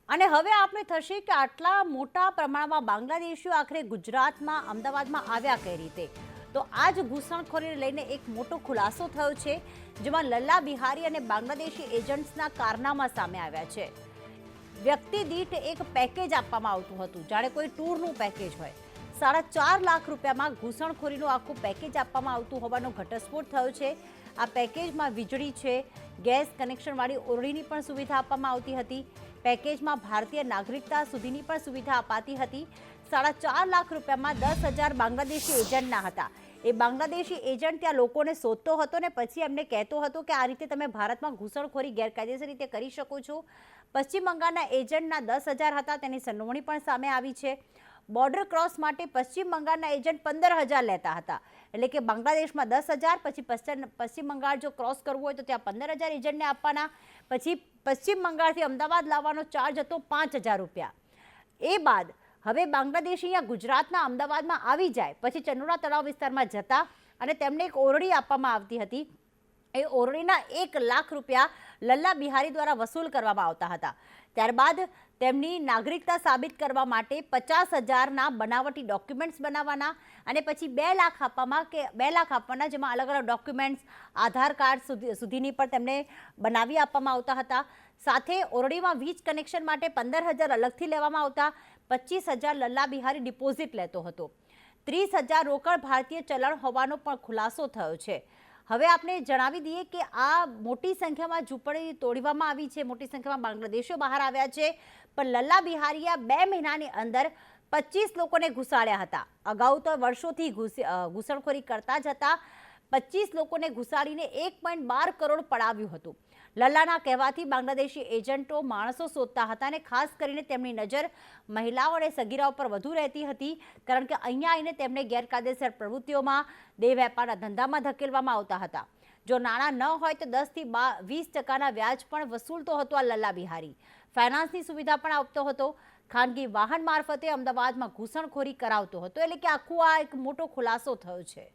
અને હવે આપણે થશે કે આટલા મોટા પ્રમાણમાં બાંગ્લાદેશીઓ આખરે ગુજરાતમાં અમદાવાદમાં આવ્યા કઈ રીતે? તો આ જ ઘૂસણખોરીને લઈને એક મોટો ખુલાસો થયો છે, જેમાં લલ્લા બિહારી અને બાંગ્લાદેશી એજન્ટ્સના કારનામા સામે આવ્યા છે। વ્યક્તિ દીઠ એક પેકેજ આપવામાં આવતું હતું, જાણે કોઈ ટૂરનું પેકેજ હોય। 4.5 લાખ રૂપિયામાં ઘૂસણખોરીનું આખું પેકેજ આપવામાં આવતું હોવાનો ઘટસ્ફોટ થયો છે। આ પેકેજમાં વીજળી છે, ગેસ કનેક્શનવાળી ઓરડીની પણ સુવિધા આપવામાં આવતી હતી। પેકેજમાં ભારતીય નાગરિકતા સુધીની પણ સુવિધા અપાતી હતી। 4.5 લાખ રૂપિયામાં 10,000 બાંગ્લાદેશી એજન્ટના હતા। એ બાંગ્લાદેશી એજન્ટ ત્યાં લોકોને શોધતો હતો ને પછી એમને કહેતો હતો કે આ રીતે તમે ભારતમાં ઘૂસણખોરી ગેરકાયદેસર રીતે કરી શકો છો। પશ્ચિમ બંગાળના એજન્ટના 10,000 હતા, તેની સંડોવણી પણ સામે આવી છે। બોર્ડર ક્રોસ માટે પશ્ચિમ બંગાળના એજન્ટ 15,000 લેતા હતા, એટલે કે બાંગ્લાદેશમાં 10,000, પછી પશ્ચિમ બંગાળ જો ક્રોસ કરવું હોય તો ત્યાં 15,000 એજન્ટને આપવાના, પછી પશ્ચિમ બંગાળથી અમદાવાદ લાવવાનો ચાર્જ હતો 5,000 રૂપિયા। એ બાદ હવે બાંગ્લાદેશી અહીંયા ગુજરાતના અમદાવાદમાં આવી જાય પછી ચંડોળા તળાવ વિસ્તારમાં જતા અને તેમને એક ઓરડી આપવામાં આવતી હતી। એ ઓરડીના 1 લાખ રૂપિયા લલ્લા બિહારી દ્વારા વસૂલ કરવામાં આવતા હતા। ત્યારબાદ તેમની નાગરિકતા સાબિત કરવા માટે 50,000ના બનાવટી ડોક્યુમેન્ટ્સ બનાવવાના અને પછી 2 લાખ આપવાના, જેમાં અલગ અલગ ડોક્યુમેન્ટ્સ, આધાર કાર્ડ સુધીની પણ તેમને બનાવી આપવામાં આવતા હતા। સાથે ઓરડીમાં વીજ કનેક્શન માટે 15,000 અલગથી લેવામાં આવતા। 25,000 લલ્લા બિહારી ડિપોઝિટ લેતો હતો। 30,000 રોકડ ભારતીય ચલણ હોવાનો પણ ખુલાસો થયો છે। હવે આપણે જણાવી દઈએ કે આ મોટી સંખ્યામાં ઝૂંપડી તોડવામાં આવી છે, મોટી સંખ્યામાં બાંગ્લાદેશીઓ બહાર આવ્યા છે, પણ લલ્લા બિહારીએ 2 મહિનાની અંદર 25 લોકોને ઘુસાડ્યા હતા। અગાઉ તો વર્ષોથી ઘૂસણખોરી કરતા જ હતા। 25 લોકોને ઘુસાડીને 1.12 કરોડ પડાવ્યું હતું। લલ્લાના કહેવાથી બાંગ્લાદેશી એજન્ટો માણસો શોધતા હતા અને ખાસ કરીને તેમની નજર મહિલાઓ અને સગીરાઓ પર વધુ રહેતી હતી, કારણ કે અહીંયા આવીને તેમને ગેરકાયદેસર પ્રવૃત્તિઓમાં, દેહ વેપારના ધંધામાં ધકેલવામાં આવતા હતા। જો નાણાં ન હોય તો 10 થી 20% વ્યાજ પણ વસૂલતો હતો આ લલ્લા બિહારી। ફાઇનાન્સની સુવિધા પણ આપતો હતો। ખાનગી વાહન મારફતે અમદાવાદમાં ઘૂસણખોરી કરાવતો હતો, એટલે કે આખું આ એક મોટો ખુલાસો થયો છે।